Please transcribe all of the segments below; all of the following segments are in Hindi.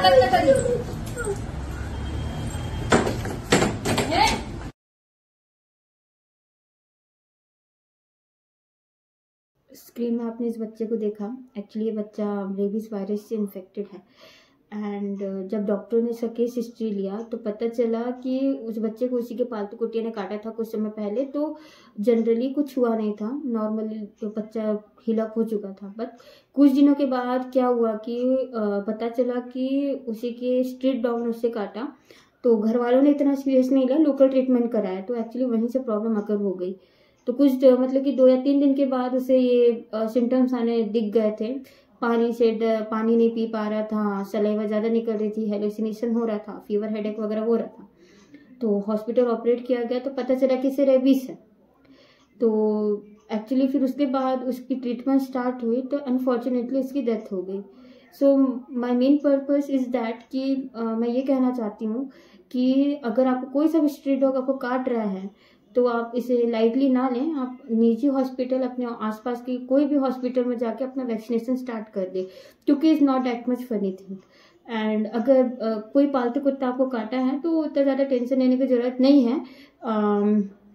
हरकत न करी। स्क्रीन में आपने इस बच्चे को देखा। एक्चुअली ये बच्चा रेबीज वायरस से इन्फेक्टेड है एंड जब डॉक्टर ने इसका केस हिस्ट्री लिया तो पता चला कि उस बच्चे को उसी के पालतू कुत्ते ने काटा था कुछ समय पहले। तो जनरली कुछ हुआ नहीं था, नॉर्मली तो बच्चा हिलक हो चुका था। बट कुछ दिनों के बाद क्या हुआ कि पता चला कि उसी के स्ट्रीट डॉग ने उससे काटा। तो घर वालों ने इतना सीरियस नहीं लिया, लोकल ट्रीटमेंट कराया, तो एक्चुअली वहीं से प्रॉब्लम अकर हो गई। तो कुछ मतलब कि 2 या 3 दिन के बाद उसे ये सिम्टम्स आने दिख गए थे। पानी नहीं पी पा रहा था, सलाइवा ज़्यादा निकल रही थी, हेलुसिनेशन हो रहा था, फीवर हेडेक वगैरह हो रहा था। तो हॉस्पिटल ऑपरेट किया गया तो पता चला कि इसे रेबीज है। तो एक्चुअली फिर उसके बाद उसकी ट्रीटमेंट स्टार्ट हुई तो अनफॉर्चुनेटली उसकी डेथ हो गई। So my main purpose is that कि मैं ये कहना चाहती हूँ कि अगर आपको कोई सा भी स्ट्रीट डॉग आपको काट रहा है तो आप इसे लाइटली ना लें। आप निजी हॉस्पिटल, अपने आसपास के कोई भी हॉस्पिटल में जाके अपना वैक्सीनेशन स्टार्ट कर दें, क्योंकि is not that much funny thing. And अगर कोई पालतू कुत्ता आपको काटा है तो उतना ज़्यादा टेंशन लेने की ज़रूरत नहीं है।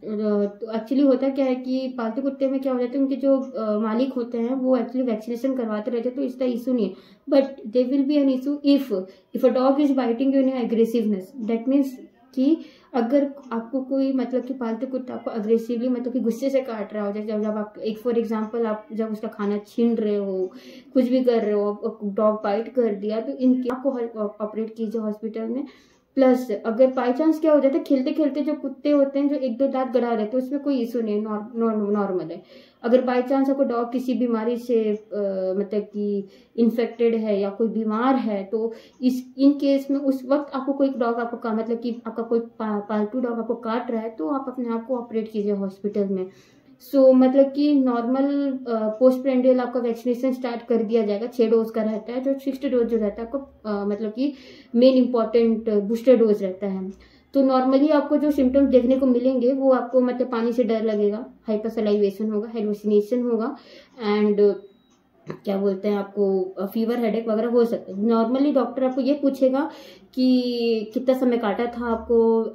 तो एक्चुअली होता क्या है कि पालतू कुत्ते में क्या हो जाता है, उनके जो मालिक होते हैं वो एक्चुअली वैक्सीनेशन करवाते रहते हैं, तो इसका इशू नहीं है। But they will be an issue if a dog is biting you in aggressiveness. That means कि अगर आपको कोई मतलब कि पालतू कुत्ता आपको अग्रेसिवली मतलब कि गुस्से से काट रहा हो, जैसे जब आप एक फॉर एग्जांपल आप जब उसका खाना छीन रहे हो, कुछ भी कर रहे हो, डॉग बाइट कर दिया, तो इनके आपको ऑपरेट कीजिए हॉस्पिटल में। प्लस अगर बाई चांस क्या हो जाता है, खेलते खेलते जो कुत्ते होते हैं जो 1-2 दांत गड़ा रहते हैं उसमें कोई इशू नहीं, नॉर्मल है। अगर बाई चांस आपको डॉग किसी बीमारी से मतलब कि इन्फेक्टेड है या कोई बीमार है तो इन केस में उस वक्त आपको कोई डॉग आपको मतलब कि आपका कोई पालतू डॉग आपको काट रहा है तो आप अपने आप को ऑपरेट कीजिए हॉस्पिटल में। सो मतलब कि नॉर्मल पोस्ट प्रेंडियल आपका वैक्सीनेशन स्टार्ट कर दिया जाएगा। 6 डोज का रहता है, जो 6th डोज जो रहता है आपको मतलब कि मेन इंपॉर्टेंट बूस्टर डोज रहता है। तो नॉर्मली आपको जो सिम्टम्स देखने को मिलेंगे वो आपको मतलब पानी से डर लगेगा, हाइपरसलाइवेशन होगा, हेलुसिनेशन होगा एंड क्या बोलते हैं आपको फीवर हेडेक वगैरह हो सकता है। नॉर्मली डॉक्टर आपको ये पूछेगा कि कितना समय काटा था आपको,